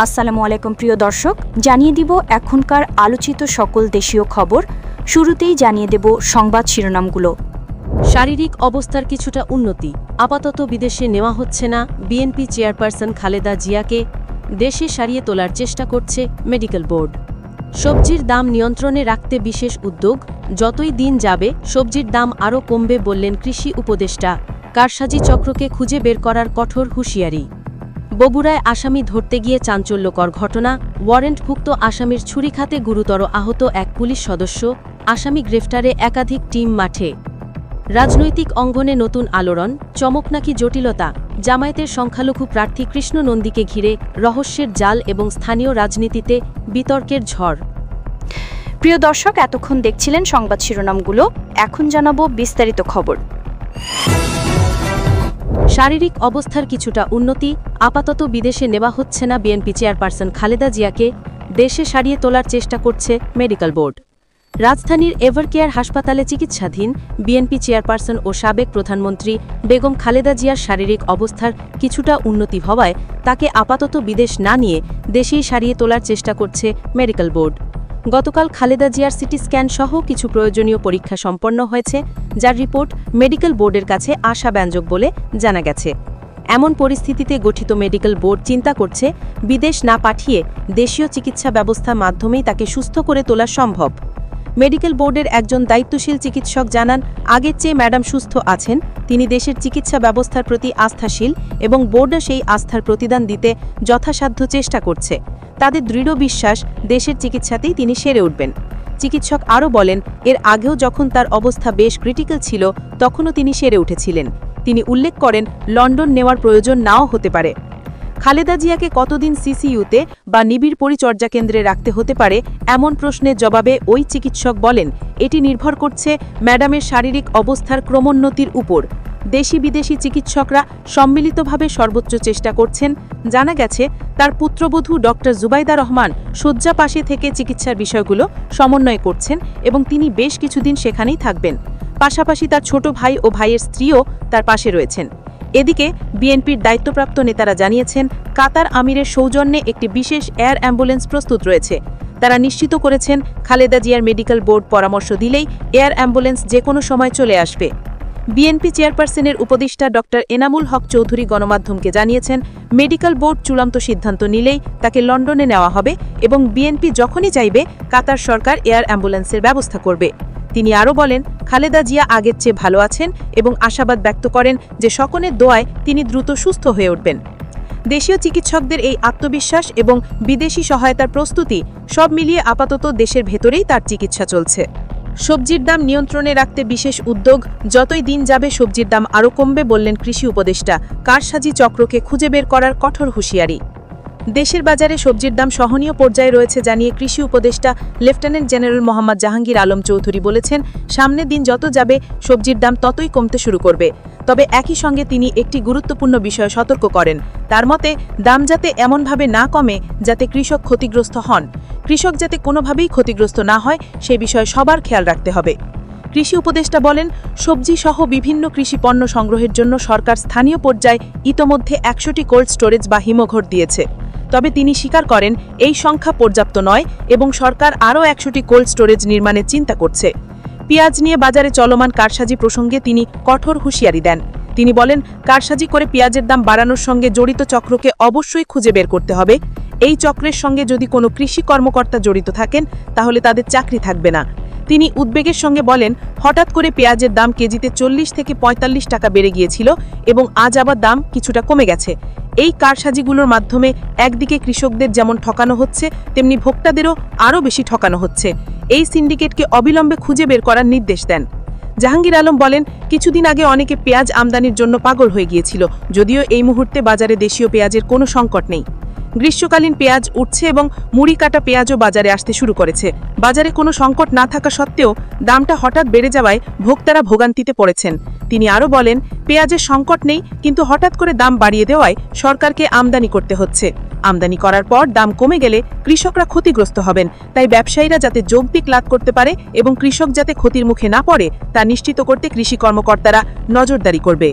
আসসালামু আলাইকুম প্রিয় দর্শক, জানিয়ে দিব এখনকার আলোচিত সকল দেশীয় খবর। শুরুতেই জানিয়ে দেব সংবাদ শিরোনামগুলো। শারীরিক অবস্থার কিছুটা উন্নতি, আপাতত বিদেশে নেওয়া হচ্ছে না। বিএনপি চেয়ারপারসন খালেদা জিয়াকে দেশে সারিয়ে তোলার চেষ্টা করছে মেডিকেল বোর্ড। সবজির দাম নিয়ন্ত্রণে রাখতে বিশেষ উদ্যোগ, যতই দিন যাবে সবজির দাম আরও কমবে বললেন কৃষি উপদেষ্টা। কারসাজি চক্রকে খুঁজে বের করার কঠোর হুঁশিয়ারি। বগুড়ায় আসামি ধরতে গিয়ে চাঞ্চল্যকর ঘটনা, ওয়ারেন্টভুক্ত আসামির ছুরিঘাতে গুরুতর আহত এক পুলিশ সদস্য। আসামি গ্রেফতারে একাধিক টিম মাঠে। রাজনৈতিক অঙ্গনে নতুন আলোড়ন, চমক নাকি জটিলতা? জামায়াতের সংখ্যালঘু প্রার্থী কৃষ্ণ নন্দীকে ঘিরে রহস্যের জাল এবং স্থানীয় রাজনীতিতে বিতর্কের ঝড়। প্রিয় দর্শক, এতক্ষণ দেখছিলেন সংবাদ শিরোনামগুলো। এখন জানাবো বিস্তারিত খবর। শারীরিক অবস্থার কিছুটা উন্নতি, আপাতত বিদেশে নেওয়া হচ্ছে না। বিএনপি চেয়ারপারসন খালেদা জিয়াকে দেশে সারিয়ে তোলার চেষ্টা করছে মেডিকেল বোর্ড। রাজধানীর এভারকেয়ার হাসপাতালে চিকিৎসাধীন বিএনপি চেয়ারপারসন ও সাবেক প্রধানমন্ত্রী বেগম খালেদা জিয়ার শারীরিক অবস্থার কিছুটা উন্নতি হওয়ায় তাকে আপাতত বিদেশ না নিয়ে দেশেই সারিয়ে তোলার চেষ্টা করছে মেডিকেল বোর্ড। গতকাল খালেদা জিয়ার সিটি স্ক্যান সহ কিছু প্রয়োজনীয় পরীক্ষা সম্পন্ন হয়েছে, যার রিপোর্ট মেডিকেল বোর্ডের কাছে আশাব্যঞ্জক বলে জানা গেছে। এমন পরিস্থিতিতে গঠিত মেডিকেল বোর্ড চিন্তা করছে বিদেশ না পাঠিয়ে দেশীয় চিকিৎসা ব্যবস্থার মাধ্যমেই তাকে সুস্থ করে তোলা সম্ভব। মেডিকেল বোর্ডের একজন দায়িত্বশীল চিকিৎসক জানান, আগের চেয়ে ম্যাডাম সুস্থ আছেন। তিনি দেশের চিকিৎসা ব্যবস্থার প্রতি আস্থাশীল এবং বোর্ডও সেই আস্থার প্রতিদান দিতে যথাসাধ্য চেষ্টা করছে। তাদের দৃঢ় বিশ্বাস দেশের চিকিৎসাতেই তিনি সেরে উঠবেন। চিকিৎসক আরও বলেন, এর আগেও যখন তার অবস্থা বেশ ক্রিটিক্যাল ছিল তখনও তিনি সেরে উঠেছিলেন। তিনি উল্লেখ করেন, লন্ডন নেওয়ার প্রয়োজন নাও হতে পারে। খালেদা জিয়াকে কতদিন সিসিইউতে বা নিবিড় পরিচর্যা কেন্দ্রে রাখতে হতে পারে এমন প্রশ্নের জবাবে ওই চিকিৎসক বলেন, এটি নির্ভর করছে ম্যাডামের শারীরিক অবস্থার ক্রমোন্নতির উপর। দেশি বিদেশি চিকিৎসকরা সম্মিলিতভাবে সর্বোচ্চ চেষ্টা করছেন। জানা গেছে, তার পুত্রবধূ ডক্টর জুবাইদা রহমান শয্যা পাশে থেকে চিকিৎসার বিষয়গুলো সমন্বয় করছেন এবং তিনি বেশ কিছুদিন সেখানেই থাকবেন। পাশাপাশি তার ছোট ভাই ও ভাইয়ের স্ত্রীও তার পাশে রয়েছেন। এদিকে বিএনপির দায়িত্বপ্রাপ্ত নেতারা জানিয়েছেন, কাতার আমিরের সৌজন্যে একটি বিশেষ এয়ার অ্যাম্বুলেন্স প্রস্তুত রয়েছে। তারা নিশ্চিত করেছেন, খালেদা জিয়ার মেডিকেল বোর্ড পরামর্শ দিলেই এয়ার অ্যাম্বুলেন্স যে কোনো সময় চলে আসবে। বিএনপি চেয়ারপারসনের উপদেষ্টা ডক্টর এনামুল হক চৌধুরী গণমাধ্যমকে জানিয়েছেন, মেডিকেল বোর্ড চূড়ান্ত সিদ্ধান্ত নিলেই তাকে লন্ডনে নেওয়া হবে এবং বিএনপি যখনই চাইবে কাতার সরকার এয়ার অ্যাম্বুলেন্সের ব্যবস্থা করবে। তিনি আরও বলেন, খালেদা জিয়া আগের চেয়ে ভালো আছেন এবং আশাবাদ ব্যক্ত করেন যে সকলের দোয়ায় তিনি দ্রুত সুস্থ হয়ে উঠবেন। দেশীয় চিকিৎসকদের এই আত্মবিশ্বাস এবং বিদেশি সহায়তার প্রস্তুতি সব মিলিয়ে আপাতত দেশের ভেতরেই তার চিকিৎসা চলছে। সবজির দাম নিয়ন্ত্রণে রাখতে বিশেষ উদ্যোগ, যতই দিন যাবে সবজির দাম আরও কমবে বললেন কৃষি উপদেষ্টা। কারসাজি চক্রকে খুঁজে বের করার কঠোর হুঁশিয়ারি। দেশের বাজারে সবজির দাম সহনীয় পর্যায়ে রয়েছে জানিয়ে কৃষি উপদেষ্টা লেফটেন্যান্ট জেনারেল মোহাম্মদ জাহাঙ্গীর আলম চৌধুরী বলেছেন, সামনের দিন যত যাবে সবজির দাম ততই কমতে শুরু করবে। তবে একই সঙ্গে তিনি একটি গুরুত্বপূর্ণ বিষয় সতর্ক করেন। তার মতে, দাম যাতে এমনভাবে না কমে যাতে কৃষক ক্ষতিগ্রস্ত হন। কৃষক যাতে কোনোভাবেই ক্ষতিগ্রস্ত না হয় সে বিষয়ে সবার খেয়াল রাখতে হবে। কৃষি উপদেষ্টা বলেন, সবজি সহ বিভিন্ন কৃষি পণ্য সংগ্রহের জন্য সরকার স্থানীয় পর্যায়ে ইতোমধ্যে 100টি কোল্ড স্টোরেজ বা হিমঘর দিয়েছে। তবে তিনি স্বীকার করেন, এই সংখ্যা পর্যাপ্ত নয় এবং সরকার আরও 100টি কোল্ড স্টোরেজ নির্মাণের চিন্তা করছে। পেঁয়াজ নিয়ে বাজারে চলমান কারসাজি প্রসঙ্গে তিনি কঠোর হুঁশিয়ারি দেন। তিনি বলেন, কারসাজি করে পেঁয়াজের দাম বাড়ানোর সঙ্গে জড়িত চক্রকে অবশ্যই খুঁজে বের করতে হবে। এই চক্রের সঙ্গে যদি কোনো কৃষি কর্মকর্তা জড়িত থাকেন তাহলে তাদের চাকরি থাকবে না। তিনি উদ্বেগের সঙ্গে বলেন, হঠাৎ করে পেঁয়াজের দাম কেজিতে 40 থেকে 45 টাকা বেড়ে গিয়েছিল এবং আজ আবার দাম কিছুটা কমে গেছে। এই কারসাজিগুলোর মাধ্যমে একদিকে কৃষকদের যেমন ঠকানো হচ্ছে, তেমনি ভোক্তাদেরও আরও বেশি ঠকানো হচ্ছে। এই সিন্ডিকেটকে অবিলম্বে খুঁজে বের করার নির্দেশ দেন। জাহাঙ্গীর আলম বলেন, কিছুদিন আগে অনেকে পেঁয়াজ আমদানির জন্য পাগল হয়ে গিয়েছিল, যদিও এই মুহূর্তে বাজারে দেশীয় পেঁয়াজের কোনো সংকট নেই। গ্রীষ্মকালীন পেঁয়াজ উঠছে এবং মুড়ি কাটা পেঁয়াজও বাজারে আসতে শুরু করেছে। বাজারে কোনো সংকট না থাকা সত্ত্বেও দামটা হঠাৎ বেড়ে যাওয়ায় ভোক্তারা ভোগান্তিতে পড়েছেন। তিনি আরও বলেন, পেঁয়াজের সংকট নেই, কিন্তু হঠাৎ করে দাম বাড়িয়ে দেওয়ায় সরকারকে আমদানি করতে হচ্ছে। আমদানি করার পর দাম কমে গেলে কৃষকরা ক্ষতিগ্রস্ত হবেন। তাই ব্যবসায়ীরা যাতে যৌক্তিক লাভ করতে পারে এবং কৃষক যাতে ক্ষতির মুখে না পড়ে তা নিশ্চিত করতে কৃষি কর্মকর্তারা নজরদারি করবে।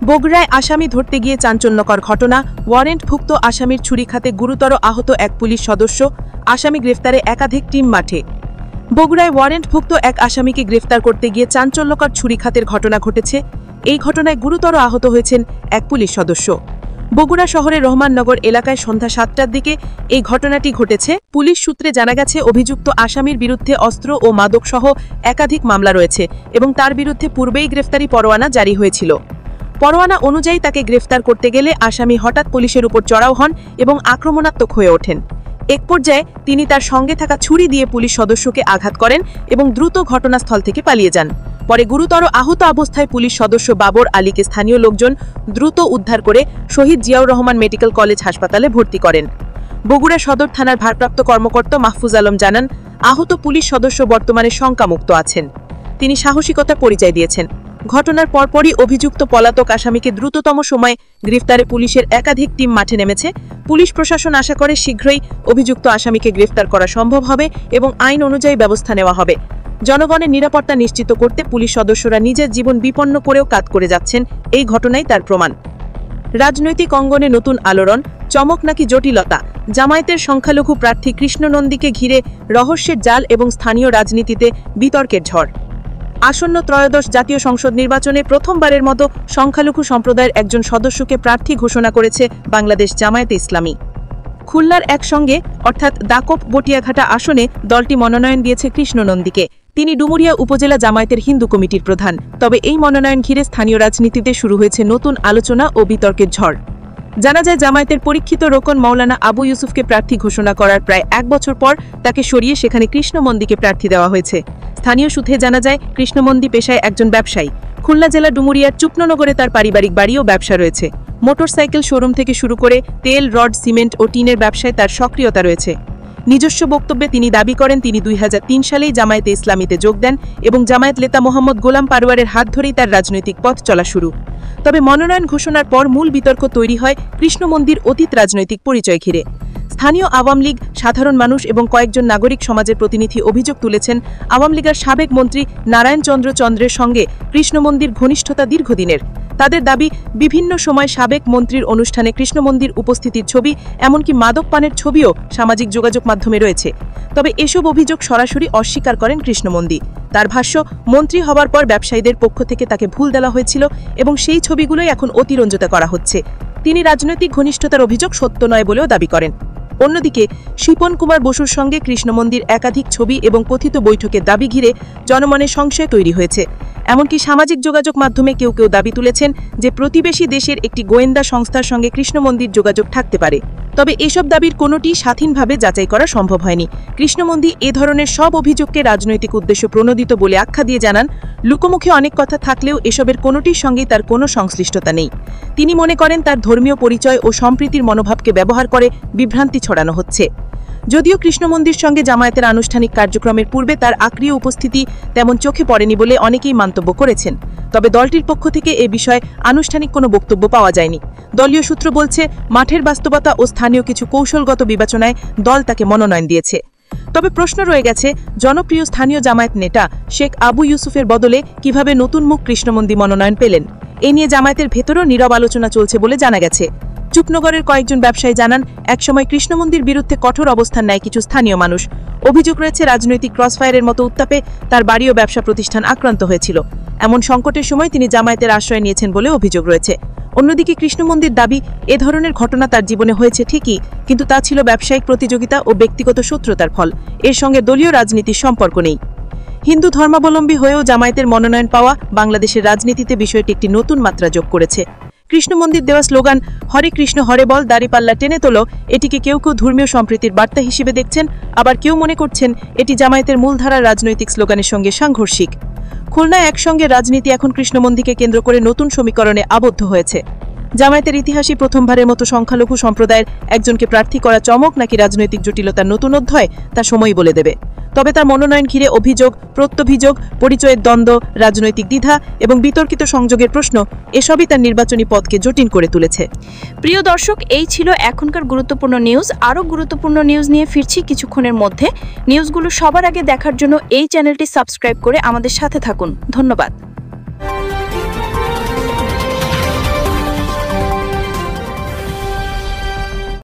বগুড়ায় আসামি ধরতে গিয়ে চাঞ্চল্যকর ঘটনা, ওয়ারেন্টভুক্ত আসামির ছুরিঘাতে গুরুতর আহত এক পুলিশ সদস্য, আসামি গ্রেফতারে একাধিক টিম মাঠে। বগুড়ায় ওয়ারেন্টভুক্ত এক আসামিকে গ্রেফতার করতে গিয়ে চাঞ্চল্যকর ছুরিঘাতের ঘটনা ঘটেছে। এই ঘটনায় গুরুতর আহত হয়েছেন এক পুলিশ সদস্য। বগুড়া শহরের রহমাননগর এলাকায় সন্ধ্যা 7টার দিকে এই ঘটনাটি ঘটেছে। পুলিশ সূত্রে জানা গেছে, অভিযুক্ত আসামির বিরুদ্ধে অস্ত্র ও মাদকসহ একাধিক মামলা রয়েছে এবং তার বিরুদ্ধে পূর্বেই গ্রেফতারি পরোয়ানা জারি হয়েছিল। পরোয়ানা অনুযায়ী তাকে গ্রেফতার করতে গেলে আসামি হঠাৎ পুলিশের উপর চড়াও হন এবং আক্রমণাত্মক হয়ে ওঠেন। এক পর্যায়ে তিনি তার সঙ্গে থাকা ছুরি দিয়ে পুলিশ সদস্যকে আঘাত করেন এবং দ্রুত ঘটনাস্থল থেকে পালিয়ে যান। পরে গুরুতর আহত অবস্থায় পুলিশ সদস্য বাবর আলীকে স্থানীয় লোকজন দ্রুত উদ্ধার করে শহীদ জিয়াউর রহমান মেডিকেল কলেজ হাসপাতালে ভর্তি করেন। বগুড়া সদর থানার ভারপ্রাপ্ত কর্মকর্তা মাহফুজ আলম জানান, আহত পুলিশ সদস্য বর্তমানে শঙ্কামুক্ত আছেন। তিনি সাহসিকতার পরিচয় দিয়েছেন। ঘটনার পরপরই অভিযুক্ত পলাতক আসামিকে দ্রুততম সময়ে গ্রেফতারে পুলিশের একাধিক টিম মাঠে নেমেছে। পুলিশ প্রশাসন আশা করে শীঘ্রই অভিযুক্ত আসামিকে গ্রেফতার করা সম্ভব হবে এবং আইন অনুযায়ী ব্যবস্থা নেওয়া হবে। জনগণের নিরাপত্তা নিশ্চিত করতে পুলিশ সদস্যরা নিজের জীবন বিপন্ন করেও কাজ করে যাচ্ছেন, এই ঘটনাই তার প্রমাণ। রাজনৈতিক অঙ্গনে নতুন আলোড়ন, চমক নাকি জটিলতা? জামায়াতের সংখ্যালঘু প্রার্থী কৃষ্ণ নন্দীকে ঘিরে রহস্যের জাল এবং স্থানীয় রাজনীতিতে বিতর্কের ঝড়। আসন্ন ত্রয়োদশ জাতীয় সংসদ নির্বাচনে প্রথমবারের মতো সংখ্যালঘু সম্প্রদায়ের একজন সদস্যকে প্রার্থী ঘোষণা করেছে বাংলাদেশ জামায়াতে ইসলামী। খুলনার একসঙ্গে অর্থাৎ দাকপ বটিয়াঘাটা আসনে দলটি মনোনয়ন দিয়েছে কৃষ্ণ নন্দীকে। তিনি ডুমুরিয়া উপজেলা জামায়াতের হিন্দু কমিটির প্রধান। তবে এই মনোনয়ন ঘিরে স্থানীয় রাজনীতিতে শুরু হয়েছে নতুন আলোচনা ও বিতর্কের ঝড়। জানা যায়, জামায়াতের পরীক্ষিত রোকন মাওলানা আবু ইউসুফকে প্রার্থী ঘোষণা করার প্রায় 1 বছর পর তাকে সরিয়ে সেখানে কৃষ্ণমন্দিকে প্রার্থী দেওয়া হয়েছে। স্থানীয় সূত্রে জানা যায়, কৃষ্ণমন্দি পেশায় একজন ব্যবসায়ী। খুলনা জেলা ডুমুরিয়ার চুপননগরে তার পারিবারিক বাড়ি ও ব্যবসা রয়েছে। মোটরসাইকেল শোরুম থেকে শুরু করে তেল, রড, সিমেন্ট ও টিনের ব্যবসায় তার সক্রিয়তা রয়েছে। নিজস্ব বক্তব্যে তিনি দাবি করেন, তিনি 2003 সালেই জামায়াতে ইসলামীতে যোগ দেন এবং জামায়াত নেতা মোহাম্মদ গোলাম পারওয়ারের হাত ধরেই তার রাজনৈতিক পথ চলা শুরু। তবে মনোনয়ন ঘোষণার পর মূল বিতর্ক তৈরি হয় কৃষ্ণমন্দির অতীত রাজনৈতিক পরিচয় ঘিরে। স্থানীয় আওয়ামী লীগ, সাধারণ মানুষ এবং কয়েকজন নাগরিক সমাজের প্রতিনিধি অভিযোগ তুলেছেন, আওয়ামী লীগের সাবেক মন্ত্রী নারায়ণ চন্দ্র চন্দ্রের সঙ্গে কৃষ্ণমন্দির ঘনিষ্ঠতা দীর্ঘদিনের। তাদের দাবি, বিভিন্ন সময় সাবেক মন্ত্রীর অনুষ্ঠানে কৃষ্ণমন্দির উপস্থিতির ছবি, এমনকি মাদক পানের ছবিও সামাজিক যোগাযোগ মাধ্যমে রয়েছে। তবে এসব অভিযোগ সরাসরি অস্বীকার করেন কৃষ্ণমন্দি। তার ভাষ্য, মন্ত্রী হওয়ার পর ব্যবসায়ীদের পক্ষ থেকে তাকে ভুল দেওয়া হয়েছিল এবং সেই ছবিগুলোই এখন অতিরঞ্জিত করা হচ্ছে। তিনি রাজনৈতিক ঘনিষ্ঠতার অভিযোগ সত্য নয় বলেও দাবি করেন। অন্যদিকে শিপন কুমার বসুর সঙ্গে কৃষ্ণমন্দির একাধিক ছবি এবং কথিত বৈঠকের দাবি ঘিরে জনমনে সংশয় তৈরি হয়েছে। এমনকি সামাজিক যোগাযোগ মাধ্যমে কেউ কেউ দাবি তুলেছেন যে প্রতিবেশী দেশের একটি গোয়েন্দা সংস্থার সঙ্গে কৃষ্ণমন্দির যোগাযোগ থাকতে পারে। তবে এসব দাবির কোনোটি স্বাধীনভাবে যাচাই করা সম্ভব হয়নি। কৃষ্ণমন্দি এ ধরনের সব অভিযোগকে রাজনৈতিক উদ্দেশ্য প্রণোদিত বলে আখ্যা দিয়ে জানান, লোকমুখে অনেক কথা থাকলেও এসবের কোনোটির সঙ্গেই তার কোনো সংশ্লিষ্টতা নেই। তিনি মনে করেন, তার ধর্মীয় পরিচয় ও সম্প্রীতির মনোভাবকে ব্যবহার করে বিভ্রান্তি ছড়ানো হচ্ছে। যদিও কৃষ্ণমন্দির সঙ্গে জামায়াতের আনুষ্ঠানিক কার্যক্রমের পূর্বে তার আক্রিয় উপস্থিতি তেমন চোখে পড়েনি বলে অনেকেই মন্তব্য করেছেন। তবে দলটির পক্ষ থেকে এ বিষয়ে আনুষ্ঠানিক কোনো বক্তব্য পাওয়া যায়নি। দলীয় সূত্র বলছে, মাঠের বাস্তবতা ও স্থানীয় কিছু কৌশলগত বিবেচনায় দল তাকে মনোনয়ন দিয়েছে। তবে প্রশ্ন রয়ে গেছে, জনপ্রিয় স্থানীয় জামায়াত নেতা শেখ আবু ইউসুফের বদলে কিভাবে নতুন মুখ কৃষ্ণমন্দি মনোনয়ন পেলেন। এ নিয়ে জামায়াতের ভেতরেও নীরব আলোচনা চলছে বলে জানা গেছে। চুপনগরের কয়েকজন ব্যবসায়ী জানান, একসময় কৃষ্ণমন্দির বিরুদ্ধে কঠোর অবস্থান নেয় কিছু স্থানীয় মানুষ। অভিযোগ রয়েছে, রাজনৈতিক ক্রসফায়ারের মতো উত্তাপে তার বাড়ি ও ব্যবসা প্রতিষ্ঠান আক্রান্ত হয়েছিল। এমন সংকটের সময় তিনি জামায়াতের আশ্রয় নিয়েছেন বলে অভিযোগ রয়েছে। অন্যদিকে কৃষ্ণমন্দির দাবি, এ ধরনের ঘটনা তার জীবনে হয়েছে ঠিকই, কিন্তু তা ছিল ব্যবসায়িক প্রতিযোগিতা ও ব্যক্তিগত শত্রুতার ফল। এর সঙ্গে দলীয় রাজনীতির সম্পর্ক নেই। হিন্দু ধর্মাবলম্বী হয়েও জামায়াতের মনোনয়ন পাওয়া বাংলাদেশের রাজনীতিতে বিষয়টি একটি নতুন মাত্রা যোগ করেছে। কৃষ্ণমন্দির দেওয়া স্লোগান হরে কৃষ্ণ হরে বল দাড়িপাল্লা টেনে তোলো, এটিকে কেউ কেউ ধর্মীয় সম্প্রীতির বার্তা হিসেবে দেখছেন, আবার কেউ মনে করছেন এটি জামায়াতের মূলধারার রাজনৈতিক স্লোগানের সঙ্গে সাংঘর্ষিক। খুলনায় একসঙ্গে রাজনীতি এখন কৃষ্ণমন্দিকে কেন্দ্র করে নতুন সমীকরণে আবদ্ধ হয়েছে। জামায়াতের ইতিহাসে প্রথমবারের মতো সংখ্যালঘু সম্প্রদায়ের একজনকে প্রার্থী করা চমক নাকি রাজনৈতিক জটিলতার নতুন অধ্যায়, তা সময়ই বলে দেবে। তবে তার মনোনয়ন ঘিরে অভিযোগ, প্রত্যভিযোগ, পরিচয়ের দ্বন্দ্ব, রাজনৈতিক দ্বিধা এবং বিতর্কিত সংযোগের প্রশ্ন, এসবই তার নির্বাচনী পথকে জটিল করে তুলেছে। প্রিয় দর্শক, এই ছিল এখনকার গুরুত্বপূর্ণ নিউজ। আরও গুরুত্বপূর্ণ নিউজ নিয়ে ফিরছি কিছুক্ষণের মধ্যে। নিউজগুলো সবার আগে দেখার জন্য এই চ্যানেলটি সাবস্ক্রাইব করে আমাদের সাথে থাকুন। ধন্যবাদ।